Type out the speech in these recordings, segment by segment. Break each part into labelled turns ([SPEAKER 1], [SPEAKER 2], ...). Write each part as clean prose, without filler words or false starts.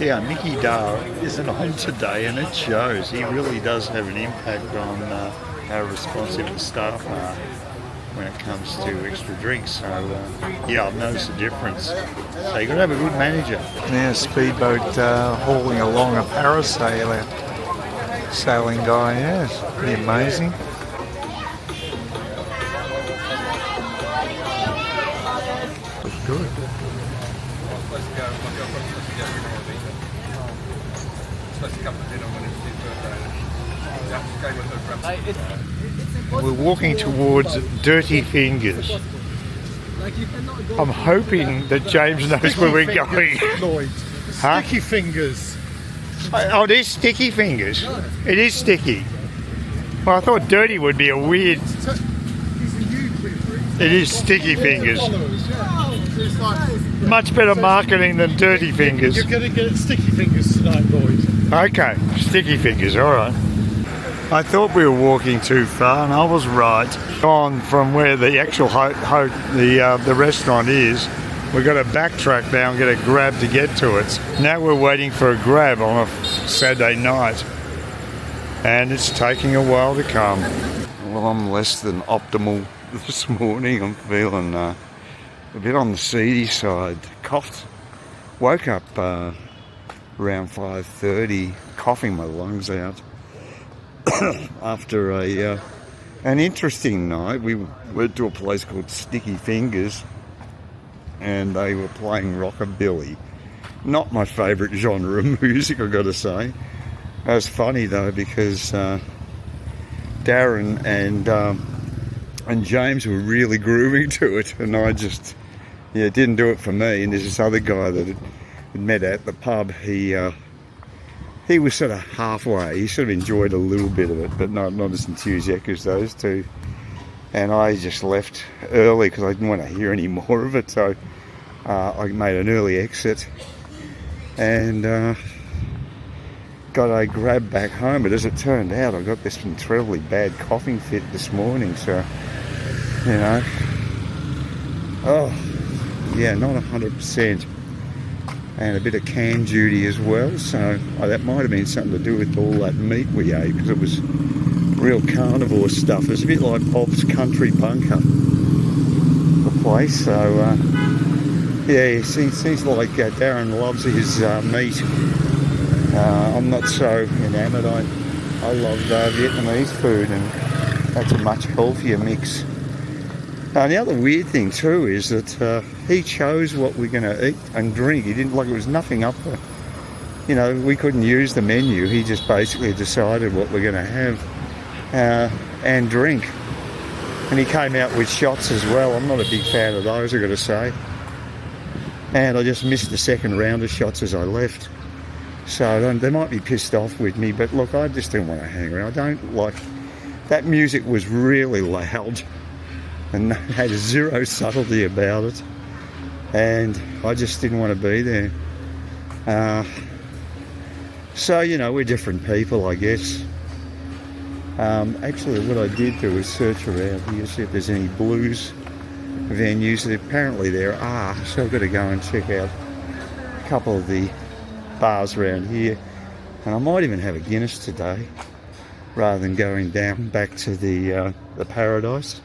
[SPEAKER 1] Yeah, Nicky Dar isn't on today, and it shows. He really does have an impact on how responsive the staff are when it comes to extra drinks. So, yeah, I've noticed a difference. So you've got to have a good manager.
[SPEAKER 2] Now, speedboat hauling along a parasailer. Sailing guy, yeah, it's pretty amazing. Looks good. We're walking towards Dirty Fingers. I'm hoping that James knows where we're going.
[SPEAKER 3] Lloyd.
[SPEAKER 2] Huh?
[SPEAKER 3] Sticky fingers.
[SPEAKER 2] Oh, it is Sticky Fingers. It is sticky. Well, I thought dirty would be a weird... It is Sticky Fingers. Much better marketing than Dirty Fingers.
[SPEAKER 3] You're going to get Sticky Fingers tonight, Lloyd.
[SPEAKER 2] Okay, Sticky Fingers, alright. I thought we were walking too far, and I was right. On from where the actual the restaurant is, we've got to backtrack now and get a grab to get to it. Now we're waiting for a grab on a Saturday night, and it's taking a while to come. Well, I'm less than optimal this morning. I'm feeling a bit on the seedy side. Coughed. Woke up around 5:30, coughing my lungs out. After an interesting night, we went to a place called Sticky Fingers, and they were playing rockabilly. Not my favourite genre of music, I've got to say. It was funny though, because Darren and James were really grooving to it, and I just didn't do it for me. And there's this other guy that had met at the pub. He was sort of halfway. He sort of enjoyed a little bit of it, but not as enthusiastic as those two. And I just left early because I didn't want to hear any more of it. So I made an early exit and got a grab back home. But as it turned out, I got this incredibly bad coughing fit this morning. So, not 100%. And a bit of canned duty as well, so that might have been something to do with all that meat we ate, because it was real carnivore stuff. It was a bit like Bob's Country Bunker, the place. So it seems like Darren loves his meat. I'm not so enamoured. I love Vietnamese food, and that's a much healthier mix. The other weird thing too is that he chose what we're going to eat and drink. He didn't, like, it was nothing up for, we couldn't use the menu. He just basically decided what we're going to have and drink. And he came out with shots as well. I'm not a big fan of those, I've got to say. And I just missed the second round of shots as I left. So they might be pissed off with me, but look, I just didn't want to hang around. I don't like... That music was really loud and had zero subtlety about it, and I just didn't want to be there. So we're different people, I guess. Actually, what I did do is search around here, see if there's any blues venues. Apparently there are, so I've got to go and check out a couple of the bars around here, and I might even have a Guinness today rather than going down back to the Paradise.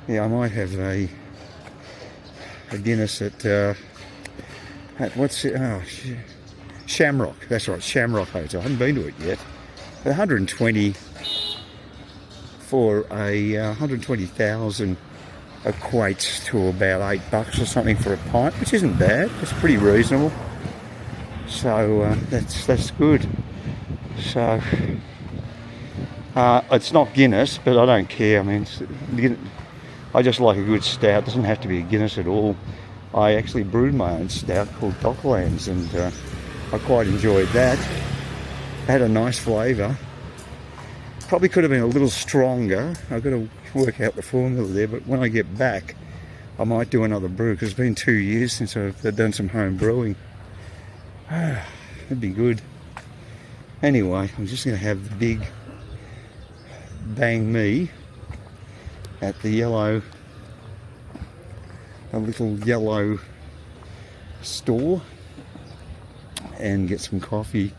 [SPEAKER 2] I might have a Guinness at what's it? Oh, Shamrock. That's right, Shamrock Hotel. I haven't been to it yet. 120 for a 120,000 equates to about $8 or something for a pint, which isn't bad. It's pretty reasonable. So that's good. So it's not Guinness, but I don't care. I mean, I just like a good stout. It doesn't have to be a Guinness at all. I actually brewed my own stout called Docklands, and I quite enjoyed that. It had a nice flavour. Probably could have been a little stronger. I've got to work out the formula there, but when I get back, I might do another brew, because it's been 2 years since I've done some home brewing. It'd be good. Anyway, I'm just going to have the big bang me at the little yellow store, and get some coffee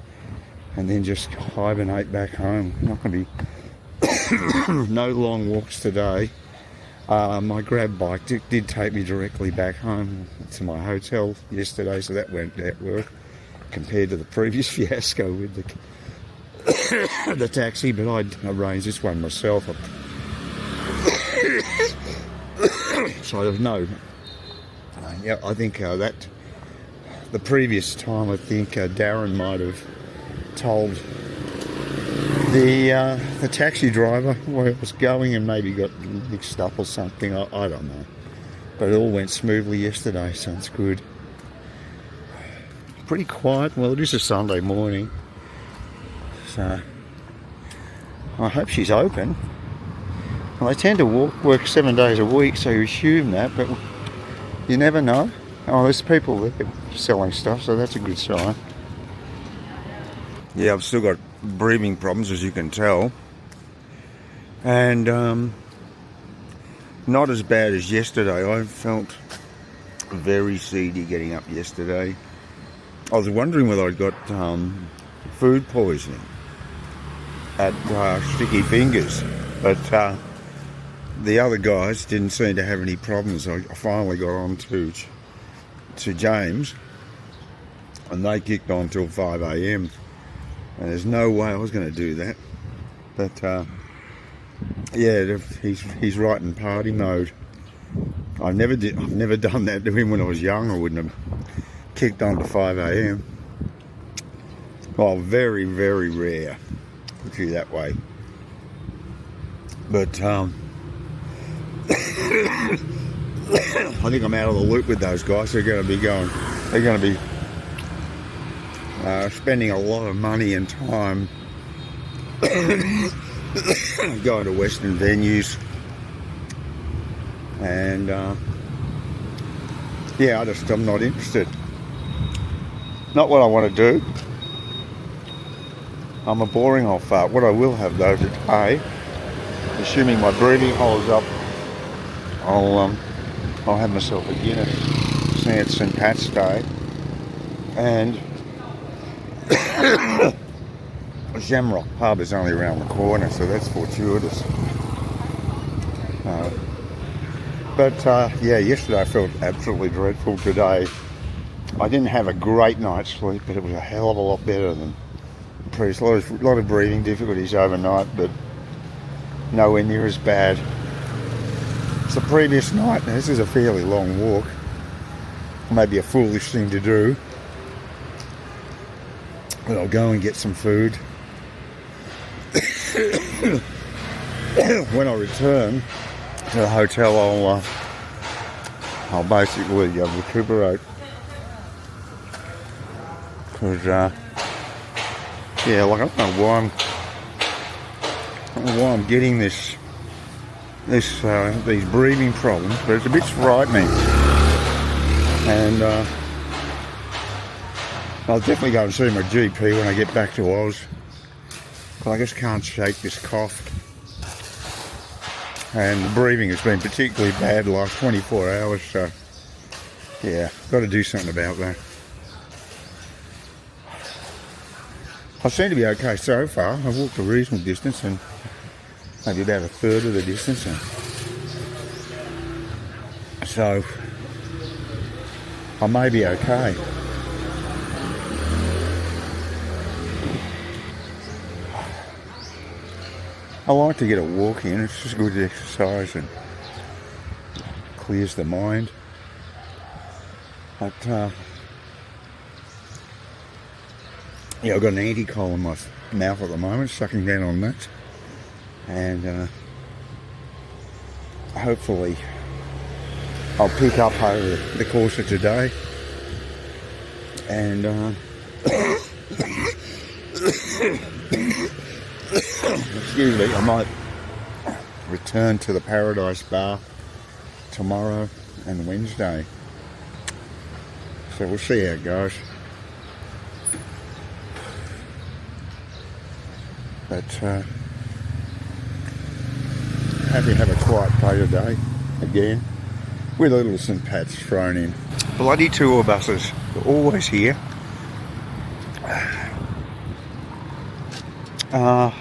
[SPEAKER 2] and then just hibernate back home. Not going to be no long walks today. My grab bike did take me directly back home to my hotel yesterday, so that went at work compared to the previous fiasco with the taxi, but I'd arranged this one myself. So there's no... Yeah, I think that the previous time, I think Darren might have told the taxi driver where it was going and maybe got mixed up or something. I don't know. But it all went smoothly yesterday, so it's good. Pretty quiet. Well, it is a Sunday morning, so I hope she's open. Well, they tend to work 7 days a week, so you assume that, but you never know. Oh, there's people there selling stuff, so that's a good sign. Yeah, I've still got breathing problems, as you can tell, and not as bad as yesterday. I felt very seedy getting up yesterday. I was wondering whether I'd got food poisoning at Sticky Fingers, but the other guys didn't seem to have any problems. I finally got on to James, and they kicked on till 5 a.m. and there's no way I was going to do that. But yeah, he's right in party mode. I've never done that to him when I was young. I wouldn't have kicked on to 5 a.m. Well, very, very rare, put you that way. But I think I'm out of the loop with those guys. They're going to be spending a lot of money and time going to Western venues, and yeah, I'm not interested. Not what I want to do. I'm a boring old fart. What I will have though today, assuming my breathing holds up, I'll have myself a Guinness, seeing it's St. Pat's Day, and Shamrock Pub is only around the corner, so that's fortuitous. But yeah, yesterday I felt absolutely dreadful. Today I didn't have a great night's sleep, but it was a hell of a lot better than the previous. A lot of breathing difficulties overnight, but nowhere near as bad. It's the previous night. Now, this is a fairly long walk. Maybe a foolish thing to do. But I'll go and get some food. When I return to the hotel, I'll basically recuperate. Because, yeah, like I don't know why I'm getting these breathing problems, but it's a bit frightening. And I'll definitely go and see my GP when I get back to Oz. But I just can't shake this cough. And the breathing has been particularly bad the last 24 hours, so yeah, got to do something about that. I seem to be okay so far. I've walked a reasonable distance, and maybe about a third of the distance. So I may be okay. I like to get a walk in. It's just good exercise and clears the mind. But yeah, I've got an anti-coal in my mouth at the moment, sucking down on that. And hopefully I'll pick up over the course of today. And excuse me, I might return to the Paradise Bar tomorrow and Wednesday. So we'll see how it goes. But happy to have a quiet day today again, with a little St. Pat's thrown in. Bloody tour buses, they're always here. The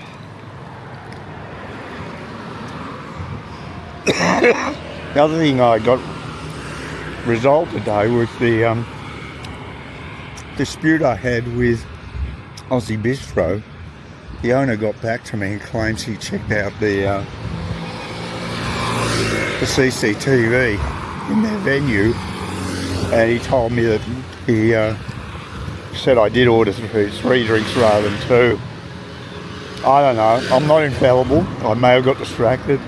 [SPEAKER 2] other thing I got resolved today was the dispute I had with Aussie Bistro. The owner got back to me and claims he checked out the CCTV in their venue, and he told me that he said I did order three drinks rather than two. I don't know, I'm not infallible, I may have got distracted,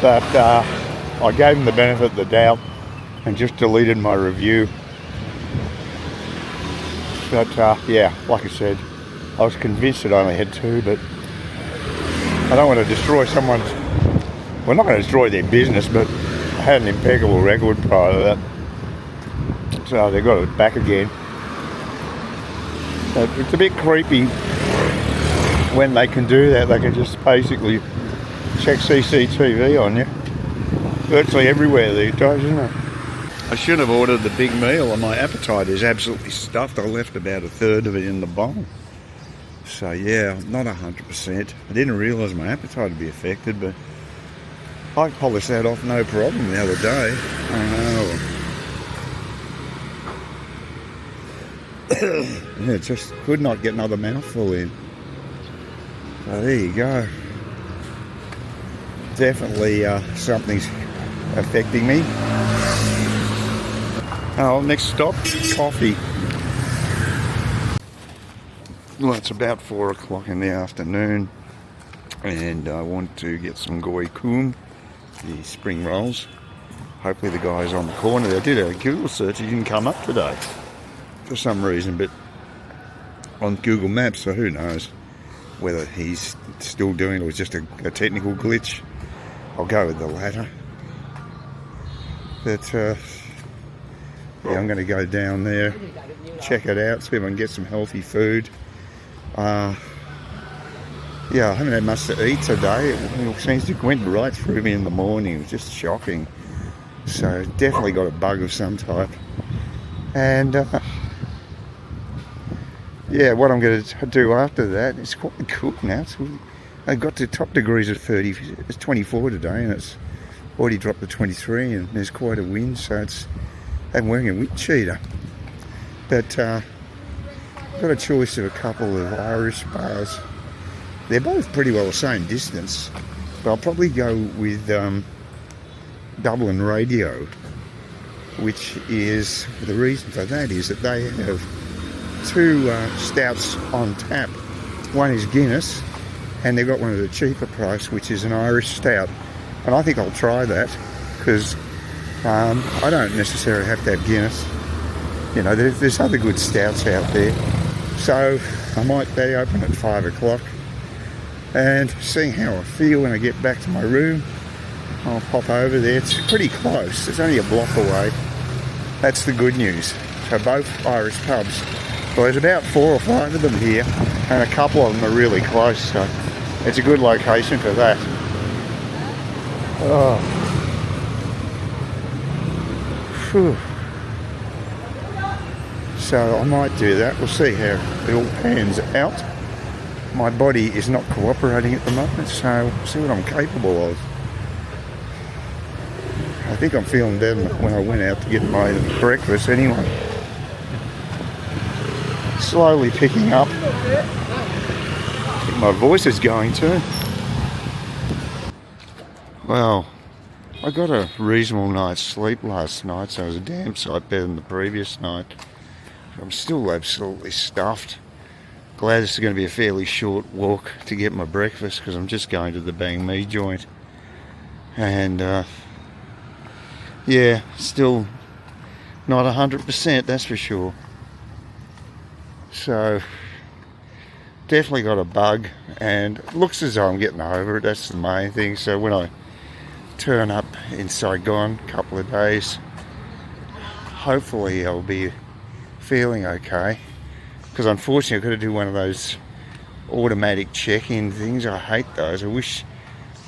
[SPEAKER 2] but I gave him the benefit of the doubt and just deleted my review. But yeah, like I said, I was convinced it only had two, but I don't want to destroy someone's, well, not going to destroy their business, but I had an impeccable record prior to that. So they got it back again. But it's a bit creepy when they can do that. They can just basically check CCTV on you virtually everywhere these days, isn't it? I should have ordered the big meal, and my appetite is absolutely stuffed. I left about a third of it in the bowl. So yeah, not 100%. I didn't realise my appetite would be affected, but I polished that off no problem the other day. Yeah, just could not get another mouthful in. So there you go. Definitely something's affecting me. Oh, next stop, coffee. Well, it's about 4 o'clock in the afternoon, and I want to get some goi kum, the spring rolls. Hopefully the guy's on the corner. I did a Google search, he didn't come up today for some reason, but on Google Maps, so who knows whether he's still doing it or it's just a technical glitch. I'll go with the latter. But yeah, I'm going to go down there, check it out, see if I can get some healthy food. Yeah, I haven't had much to eat today. It seems to went right through me in the morning. It was just shocking. So definitely got a bug of some type. And yeah, what I'm going to do after that is quite cool now. I got to top degrees of 30. It's 24 today, and it's already dropped to 23, and there's quite a wind, so I'm wearing a wind cheater. But got a choice of a couple of Irish bars. They're both pretty well the same distance, but I'll probably go with Dublin Radio, which is, the reason for that is that they have two stouts on tap. One is Guinness, and they've got one at a cheaper price, which is an Irish stout. And I think I'll try that, because I don't necessarily have to have Guinness. You know, there's other good stouts out there. So I might be open at 5 o'clock, and seeing how I feel when I get back to my room, I'll pop over there. It's pretty close, it's only a block away. That's the good news. So both Irish pubs. Well, there's about 4 or 5 of them here, and a couple of them are really close, so it's a good location for that. Oh. Whew. So I might do that. We'll see how it all pans out. My body is not cooperating at the moment, so we'll see what I'm capable of. I think I'm feeling better than when I went out to get my breakfast anyway. Slowly picking up. I think my voice is going too. Well, I got a reasonable night's sleep last night, so it was a damn sight better than the previous night. I'm still absolutely stuffed. Glad this is going to be a fairly short walk to get my breakfast, because I'm just going to the bang me joint. And yeah, still not 100%, that's for sure. So definitely got a bug, and it looks as though I'm getting over it. That's the main thing. So when I turn up in Saigon a couple of days, hopefully I'll be feeling okay, because unfortunately I've got to do one of those automatic check-in things. I hate those. I wish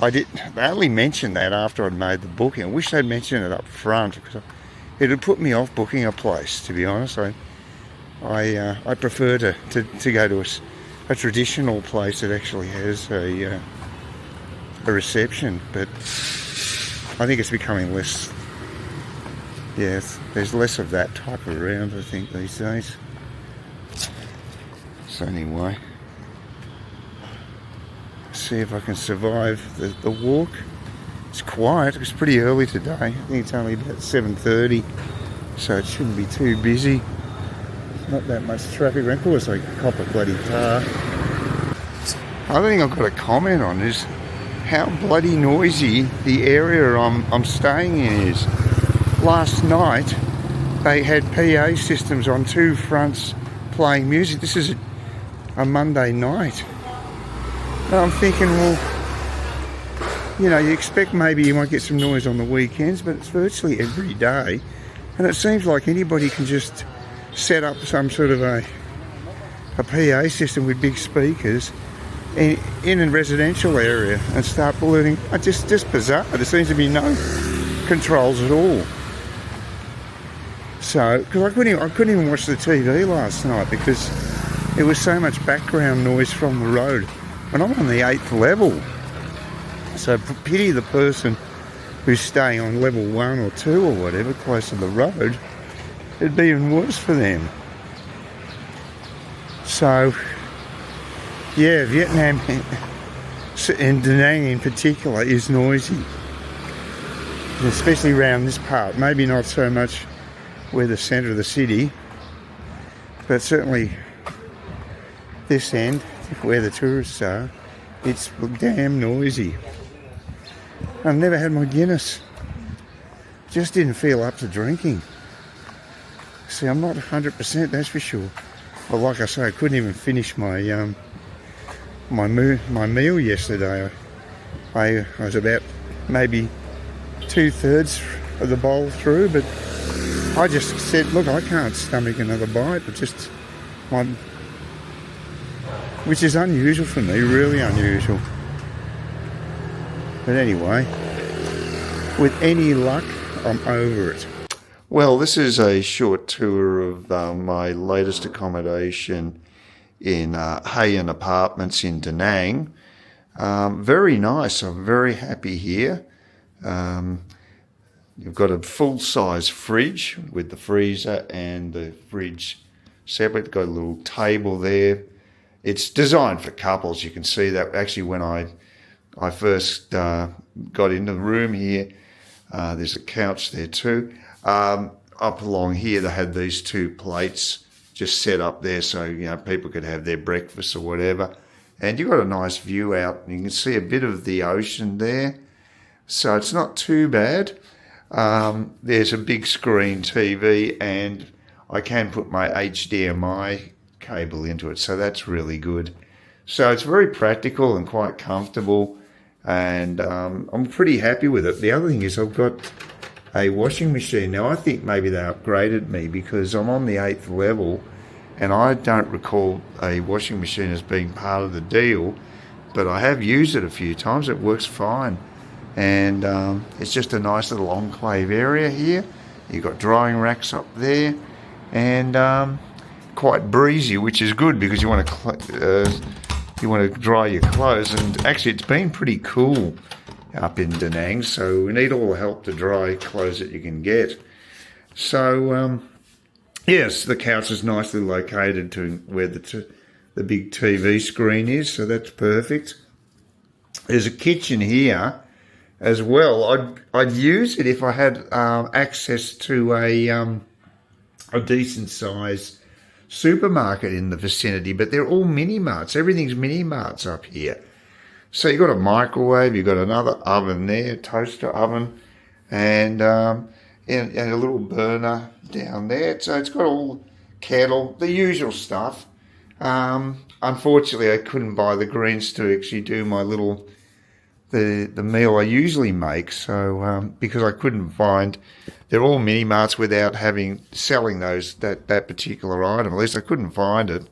[SPEAKER 2] I did. They only mentioned that after I'd made the booking. I wish they'd mentioned it up front, because it would put me off booking a place, to be honest. I prefer to go to a traditional place that actually has a reception, but I think it's becoming less. Yeah, there's less of that type around, I think, these days. So anyway, see if I can survive the walk. It's quiet. It's pretty early today. I think it's only about 7:30, so it shouldn't be too busy. Not that much traffic around. Of course, I cop a bloody car. Other thing I've got to comment on is how bloody noisy the area I'm staying in is. Last night they had PA systems on two fronts playing music. This is a Monday night. And I'm thinking, well, you know, you expect maybe you might get some noise on the weekends, but it's virtually every day. And it seems like anybody can just set up some sort of a PA system with big speakers in a residential area and start polluting. It's just bizarre. There seems to be no controls at all. So, because I couldn't even watch the TV last night because there was so much background noise from the road. And I'm on the 8th level. So pity the person who's staying on level 1 or 2 or whatever, close to the road. It'd be even worse for them. So, yeah, Vietnam and Danang in particular is noisy. Especially around this part. Maybe not so much where the centre of the city, but certainly this end, where the tourists are, it's damn noisy. I've never had my Guinness. Just didn't feel up to drinking. See, I'm not 100%, that's for sure. Well, like I say, I couldn't even finish my my meal yesterday. I was about maybe 2/3 of the bowl through, but I just said, look, I can't stomach another bite. But just one, which is unusual for me, really unusual. But anyway, with any luck, I'm over it. Well, this is a short tour of my latest accommodation in Hayan Apartments in Danang. Very nice. I'm very happy here. You've got a full-size fridge with the freezer and the fridge separate. Got a little table there. It's designed for couples. You can see that actually when I first got into the room here. There's a couch there too. Up along here, they had these two plates just set up there so, you know, people could have their breakfast or whatever. And you've got a nice view out. You can see a bit of the ocean there. So it's not too bad. There's a big screen TV and I can put my HDMI cable into it. So that's really good. So it's very practical and quite comfortable. And I'm pretty happy with it. The other thing is I've got a washing machine. Now I think maybe they upgraded me because I'm on the 8th level and I don't recall a washing machine as being part of the deal, but I have used it a few times. It works fine. And it's just a nice little enclave area here. You've got drying racks up there and quite breezy, which is good because you want to dry your clothes. And actually it's been pretty cool up in Danang, so we need all the help to dry clothes that you can get. So yes, the couch is nicely located to where the big TV screen is, so that's perfect. There's a kitchen here as well. I'd use it if I had access to a decent size supermarket in the vicinity, but they're all mini marts. Everything's mini marts up here. So you've got a microwave, you've got another oven there, toaster oven, and a little burner down there. So it's got all kettle, the usual stuff. Unfortunately, I couldn't buy the greens to actually do my little the meal I usually make. So because I couldn't find, they're all mini marts without selling that particular item. At least I couldn't find it.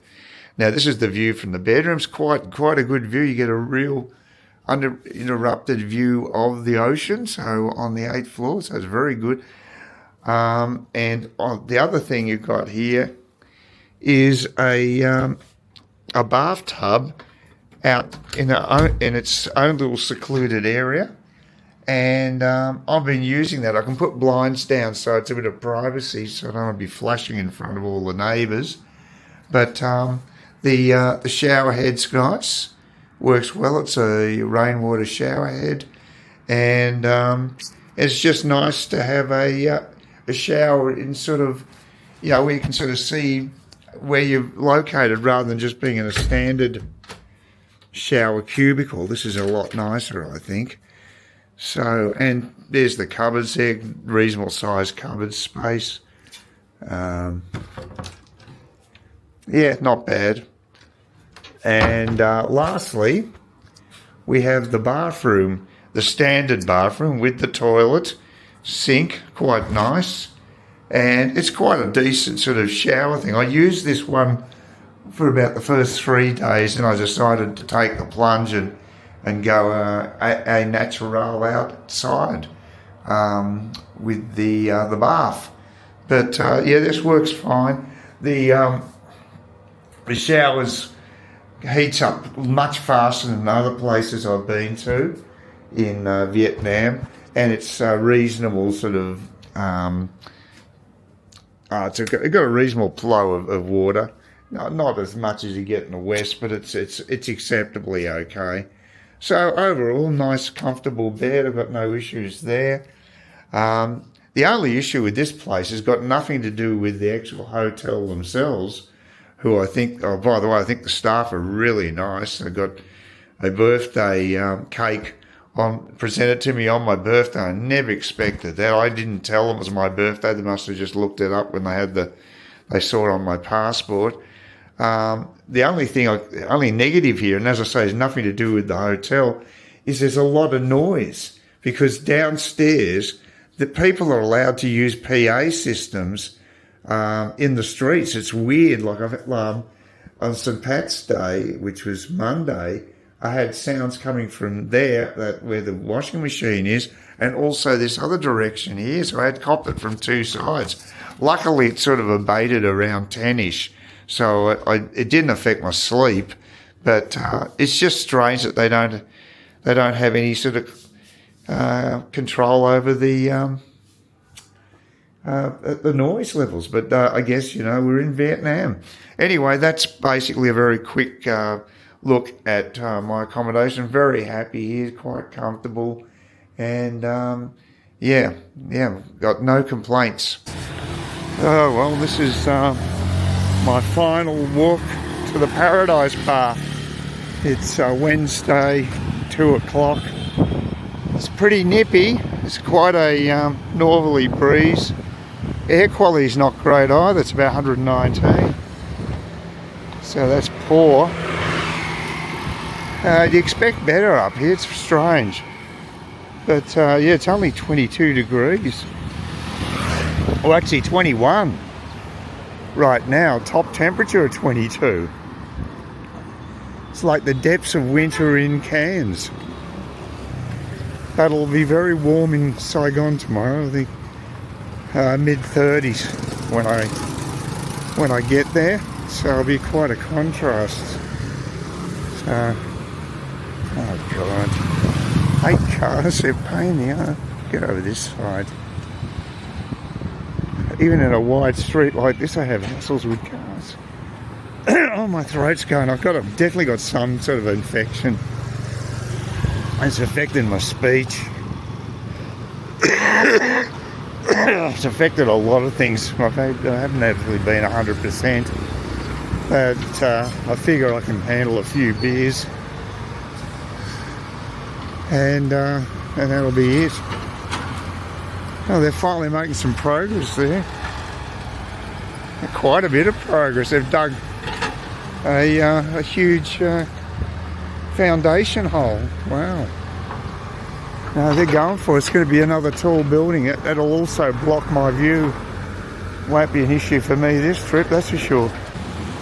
[SPEAKER 2] Now this is the view from the bedrooms. Quite a good view. You get a real uninterrupted view of the ocean. So on the 8th floor, so it's very good. And the other thing you've got here is a a bathtub out in its own little secluded area, and I've been using that. I can put blinds down so it's a bit of privacy, so I don't want to be flashing in front of all the neighbours. But the shower head's nice, works well. It's a rainwater shower head, and it's just nice to have a shower in sort of, where you can sort of see where you're located rather than just being in a standard shower cubicle. This is a lot nicer, I think. So, and there's the cupboards there, reasonable sized cupboard space. Yeah, not bad. And lastly, we have the bathroom, the standard bathroom with the toilet, sink, quite nice. And it's quite a decent sort of shower thing. I used this one for about the first 3 days, and I decided to take the plunge and go a natural outside with the bath. But yeah, this works fine. The showers heats up much faster than other places I've been to in Vietnam, and it's reasonable sort of. It's got a reasonable flow of water, not as much as you get in the West, but it's acceptably okay. So overall, nice, comfortable bed. I've got no issues there. The only issue with this place has got nothing to do with the actual hotel themselves, who I think, oh, by the way, I think the staff are really nice. They got a birthday cake presented to me on my birthday. I never expected that. I didn't tell them it was my birthday. They must have just looked it up when they saw it on my passport. The only negative here, and as I say, has nothing to do with the hotel, is there's a lot of noise, because downstairs the people are allowed to use PA systems in the streets. It's weird. Like on St. Pat's Day, which was Monday, I had sounds coming from there, where the washing machine is, and also this other direction here. So I had copped it from two sides. Luckily, it sort of abated around 10ish, so it didn't affect my sleep. But it's just strange that they don't have any sort of control over the noise levels. But I guess we're in Vietnam. Anyway, that's basically a very quick look at my accommodation. Very happy here, quite comfortable, and yeah, got no complaints. Oh well, this is my final walk to the Paradise Bar. It's Wednesday, 2 o'clock. It's pretty nippy. It's quite a northerly breeze. Air quality's not great either. It's about 119, so that's poor. You expect better up here. It's strange, but yeah, it's only 22 degrees. Well, actually 21 right now. Top temperature of 22. It's like the depths of winter in Cairns. That'll be very warm in Saigon tomorrow. I think mid-30s when I get there. So it'll be quite a contrast. So. Oh God, 8 cars, they're a pain in the arse. Get over this side. Even in a wide street like this, I have hassles with cars. Oh, my throat's going. I've definitely got some sort of infection. It's affecting my speech. It's affected a lot of things. I haven't actually been 100%, but I figure I can handle a few beers. And that'll be it. Oh, they're finally making some progress there. Quite a bit of progress. They've dug a huge foundation hole. Wow. Now they're going for it. It's going to be another tall building. That'll also block my view. Won't be an issue for me this trip, that's for sure.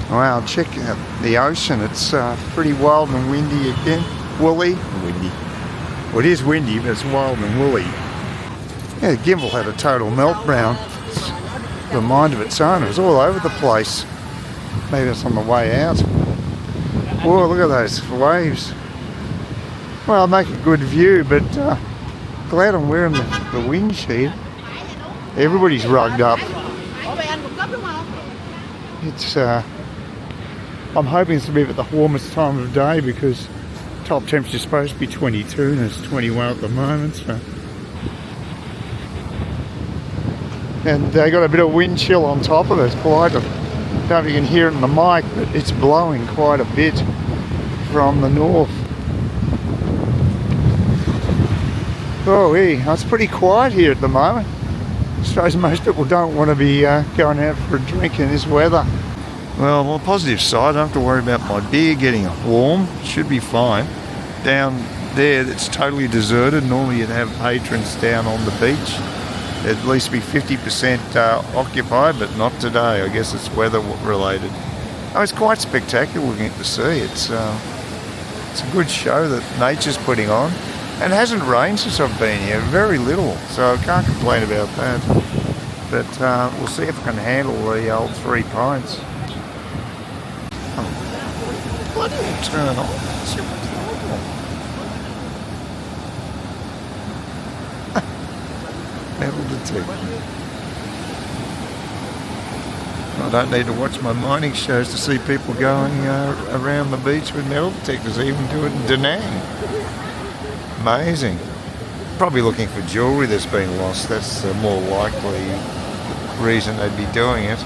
[SPEAKER 2] Wow, check out the ocean. It's pretty wild and windy again. Windy. Well, it is windy, but it's wild and woolly. Yeah, the gimbal had a total meltdown. It's a mind of its own. It was all over the place. Maybe it's on the way out. Whoa, look at those waves. Well, I'll make a good view, but glad I'm wearing the wind sheet. Everybody's rugged up. It's I'm hoping it's to be at the warmest time of day because top temperature is supposed to be 22 and it's 21 at the moment. So. And they got a bit of wind chill on top of it. It's quite a, I don't know if you can hear it in the mic, but it's blowing quite a bit from the north. Oh, it's pretty quiet here at the moment. I suppose most people don't want to be going out for a drink in this weather. Well, on the positive side, I don't have to worry about my beer getting warm. Should be fine. Down there, it's totally deserted. Normally you'd have patrons down on the beach. At least be 50% occupied, but not today. I guess it's weather related. Oh, it's quite spectacular looking at the sea. It's a good show that nature's putting on. And it hasn't rained since I've been here, very little, so I can't complain about that. But we'll see if I can handle the old 3 pints. Oh, bloody will turn on. What's your problem? Metal detector. I don't need to watch my mining shows to see people going around the beach with metal detectors, even do it in Danang. Amazing. Probably looking for jewellery that's been lost. That's the more likely reason they'd be doing it.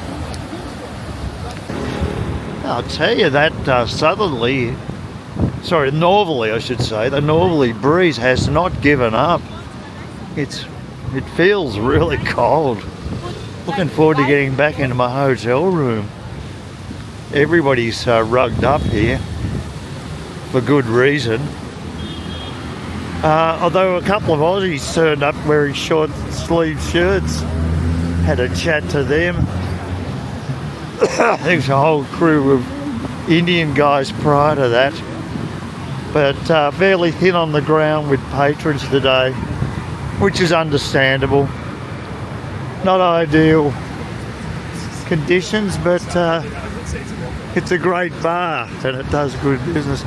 [SPEAKER 1] I'll tell you that northerly I should say, the northerly breeze has not given up. It feels really cold. Looking forward to getting back into my hotel room. Everybody's rugged up here for good reason. Although a couple of Aussies turned up wearing short sleeve shirts. Had a chat to them. There's a whole crew of Indian guys prior to that. But fairly thin on the ground with patrons today, which is understandable. Not ideal conditions, but it's a great bar and it does good business.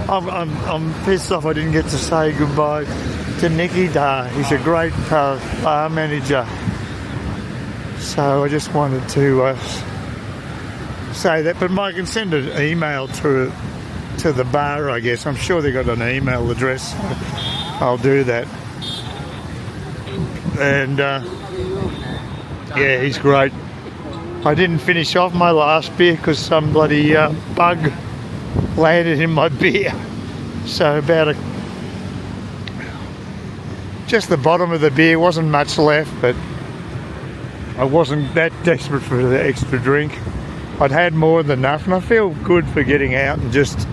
[SPEAKER 1] I'm pissed off I didn't get to say goodbye to Nicky Dar. He's a great bar manager. So I just wanted to say that, but I can send an email to the bar, I guess. I'm sure they got an email address. I'll do that. And yeah, he's great. I didn't finish off my last beer because some bloody bug landed in my beer. So just the bottom of the beer, wasn't much left, but I wasn't that desperate for the extra drink. I'd had more than enough, and I feel good for getting out and just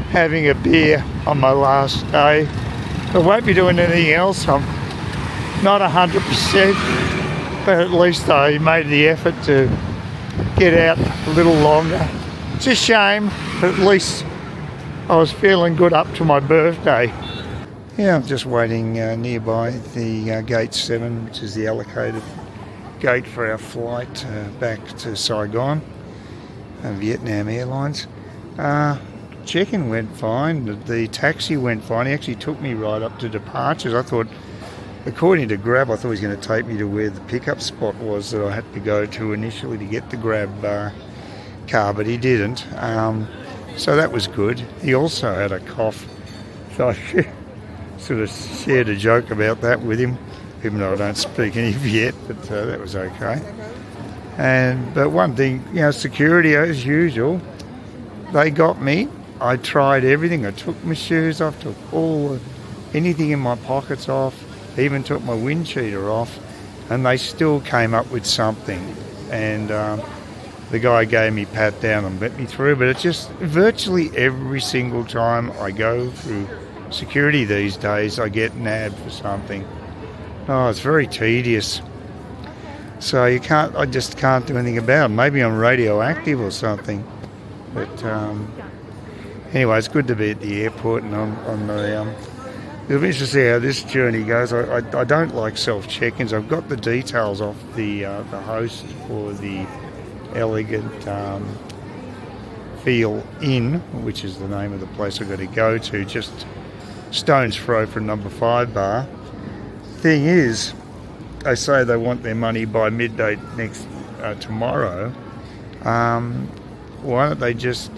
[SPEAKER 1] having a beer on my last day. I won't be doing anything else. I'm not 100%, but at least I made the effort to get out a little longer. It's a shame, but at least I was feeling good up to my birthday. Yeah, I'm just waiting nearby the gate 7, which is the allocated gate for our flight back to Saigon, Vietnam Airlines. Check-in went fine, the taxi went fine. He actually took me right up to departures. I thought, according to Grab, I thought he was going to take me to where the pickup spot was that I had to go to initially to get the Grab car, but he didn't. So that was good. He also had a cough, so I sort of shared a joke about that with him, even though I don't speak any Viet, but that was okay. But one thing, security as usual, they got me. I tried everything. I took my shoes off, took anything in my pockets off, even took my wind cheater off, and they still came up with something. And the guy gave me a pat down and let me through, but it's just virtually every single time I go through security these days, I get nabbed for something. Oh, it's very tedious. So I just can't do anything about it. Maybe I'm radioactive or something. But anyway, it's good to be at the airport, and it'll be interesting to see how this journey goes. I don't like self-check-ins. I've got the details off the host for the elegant Feel Inn, which is the name of the place I've got to go to, just stone's throw from number 5 bar. Thing is, they say they want their money by midday tomorrow. Why don't they just...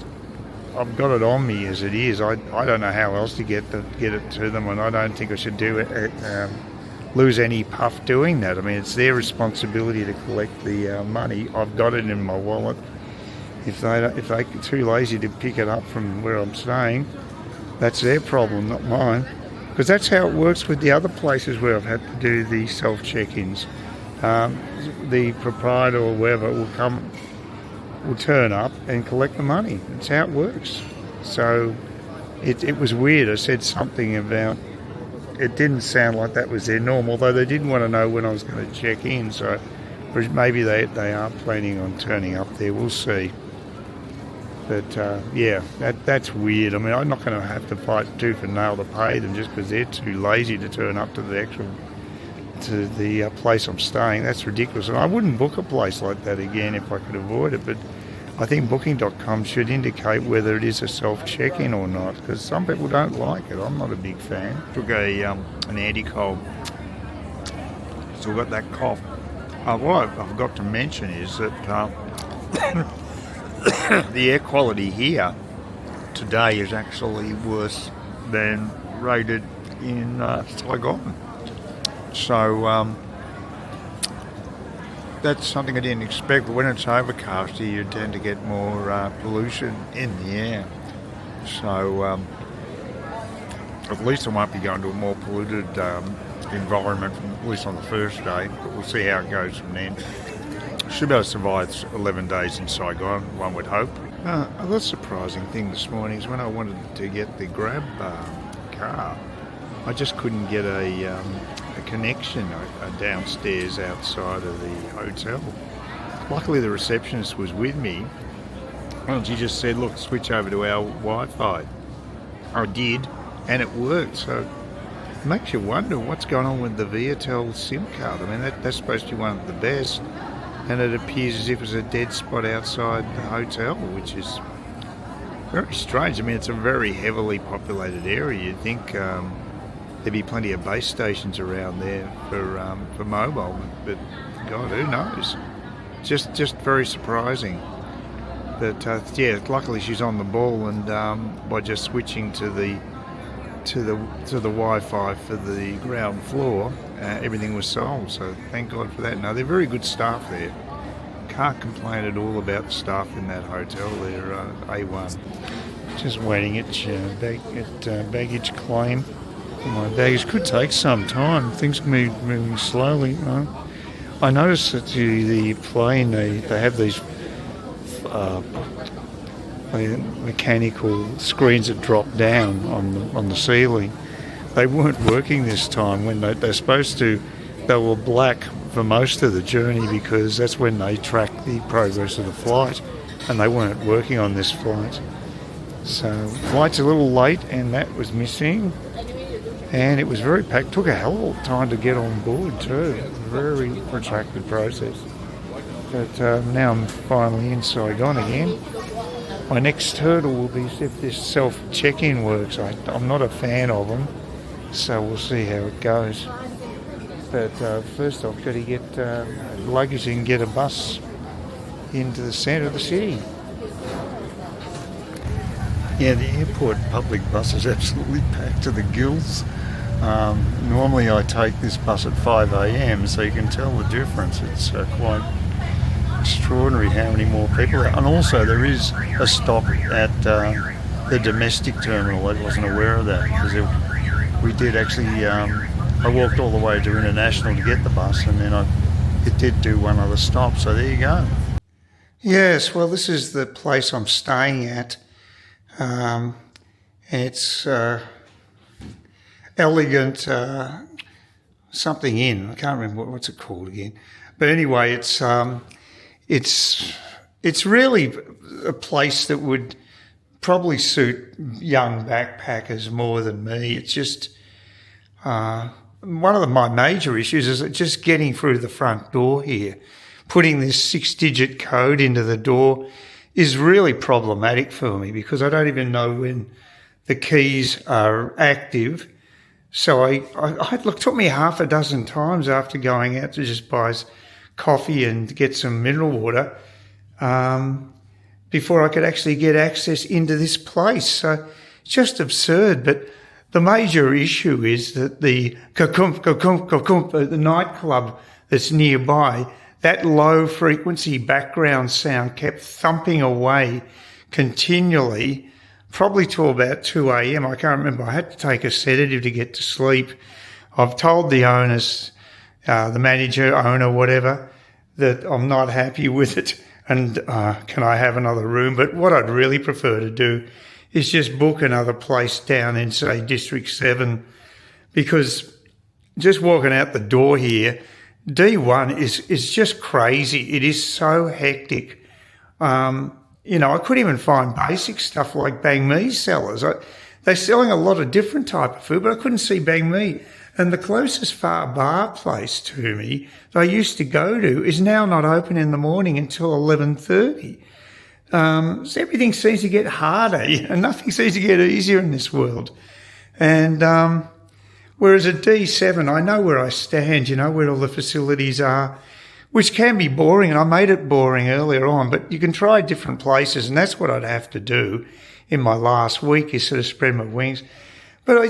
[SPEAKER 1] I've got it on me as it is. I don't know how else to get it to them, and I don't think I should do it. Lose any puff doing that. I mean, it's their responsibility to collect the money. I've got it in my wallet. If they're too lazy to pick it up from where I'm staying, that's their problem, not mine. Because that's how it works with the other places where I've had to do the self-check-ins. The proprietor or whoever will turn up and collect the money. That's how it works. So it was weird. I said something about, it didn't sound like that was their norm, although they didn't want to know when I was going to check in. So maybe they are planning on turning up there. We'll see. But yeah, that's weird. I mean, I'm not going to have to fight tooth and nail to pay them just because they're too lazy to turn up to the place I'm staying. That's ridiculous. And I wouldn't book a place like that again if I could avoid it. But I think booking.com should indicate whether it is a self-check-in or not, because some people don't like it. I'm not a big fan. Took an anti-cold. Still got that cough. What I forgot to mention is that the air quality here today is actually worse than rated in Saigon. So that's something I didn't expect, but when it's overcast here you tend to get more pollution in the air. So at least I won't be going to a more polluted environment, at least on the first day, but we'll see how it goes from then. Should be able to survive 11 days in Saigon, one would hope. Another surprising thing this morning is when I wanted to get the Grab car, I just couldn't get a connection downstairs outside of the hotel. Luckily the receptionist was with me and she just said, look, switch over to our Wi-Fi. I did, and it worked. So it makes you wonder what's going on with the Viatel SIM card. I mean, that's supposed to be one of the best, and it appears as if it's a dead spot outside the hotel, which is very strange. I mean, it's a very heavily populated area. You'd think there'd be plenty of base stations around there for mobile, but God, who knows? Just very surprising. But yeah, luckily she's on the ball, and by just switching to the Wi-Fi for the ground floor, everything was solved. So thank God for that. Now they're very good staff there. Can't complain at all about the staff in that hotel. They're A1. Just waiting at baggage claim. My baggage could take some time. Things are moving slowly. I noticed that the plane they have these mechanical screens that drop down on the ceiling. They weren't working this time. When they're supposed to, they were black for most of the journey because that's when they track the progress of the flight, and they weren't working on this flight. So flight's a little late, and that was missing. And it was very packed. Took a hell of a time to get on board too. Very protracted process. But now I'm finally in Saigon again. My next hurdle will be if this self-check-in works. I'm not a fan of them, so we'll see how it goes. But first I've got to get luggage and get a bus into the centre of the city. Yeah, the airport public bus is absolutely packed to the gills. Normally I take this bus at 5 a.m, so you can tell the difference. It's quite extraordinary how many more people are. And also there is a stop at the domestic terminal. I wasn't aware of that because we did actually, I walked all the way to International to get the bus, and then it did do one other stop, so there you go. Yes, well, this is the place I'm staying at. It's Elegant something Inn. I can't remember what's it called again. But anyway, it's really a place that would probably suit young backpackers more than me. It's just one of my major issues is just getting through the front door here. Putting this 6-digit code into the door
[SPEAKER 2] is really problematic for me because I don't even know when the keys are active. So it took me half a dozen times after going out to just buy coffee and get some mineral water before I could actually get access into this place. So it's just absurd. But the major issue is that the the nightclub that's nearby, that low frequency background sound kept thumping away continually, probably till about 2 a.m. I can't remember. I had to take a sedative to get to sleep. I've told the owners, the manager, owner, whatever, that I'm not happy with it and can I have another room? But what I'd really prefer to do is just book another place down in, say, District 7, because just walking out the door here, D1 is just crazy. It is so hectic. I couldn't even find basic stuff like bang mi sellers. They're selling a lot of different type of food, but I couldn't see bang mi. And the closest far bar place to me that I used to go to is now not open in the morning until 11:30. So everything seems to get harder, and nothing seems to get easier in this world. And whereas at D7, I know where I stand, where all the facilities are, which can be boring, and I made it boring earlier on, but you can try different places, and that's what I'd have to do in my last week is sort of spread my wings. But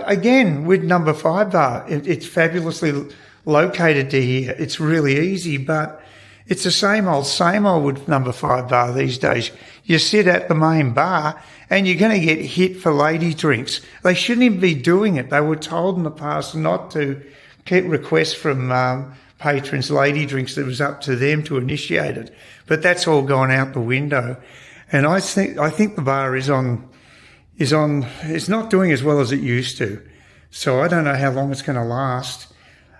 [SPEAKER 2] again, with number 5 bar, it's fabulously located to here. It's really easy, but it's the same old with number 5 bar these days. You sit at the main bar and you're going to get hit for lady drinks. They shouldn't even be doing it. They were told in the past not to get requests from patrons, lady drinks. That was up to them to initiate it. But that's all gone out the window. And I think the bar is not doing as well as it used to. So I don't know how long it's going to last.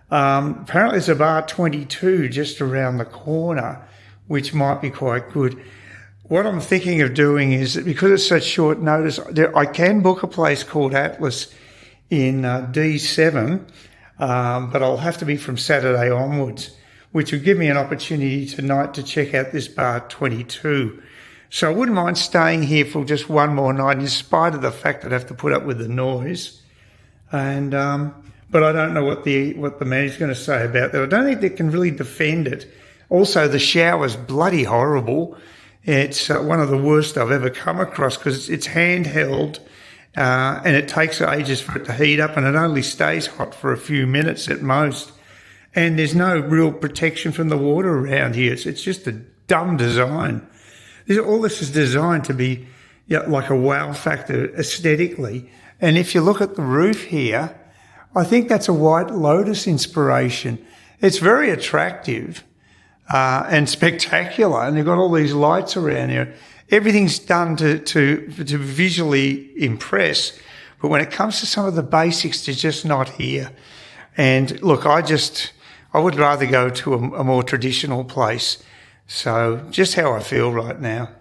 [SPEAKER 2] Apparently there's a bar 22 just around the corner, which might be quite good. What I'm thinking of doing is that because it's such short notice, I can book a place called Atlas in D7, but I'll have to be from Saturday onwards, which would give me an opportunity tonight to check out this bar 22. So I wouldn't mind staying here for just one more night, in spite of the fact that I'd have to put up with the noise. And but I don't know what the manager's going to say about that. I don't think they can really defend it. Also, the shower's bloody horrible. It's one of the worst I've ever come across because it's handheld and it takes ages for it to heat up, and it only stays hot for a few minutes at most. And there's no real protection from the water around here. It's just a dumb design. All this is designed to be like a wow factor aesthetically. And if you look at the roof here, I think that's a White Lotus inspiration. It's very attractive and spectacular, and they've got all these lights around here. Everything's done to visually impress, but when it comes to some of the basics, they're just not here. And look, I would rather go to a more traditional place. So just how I feel right now.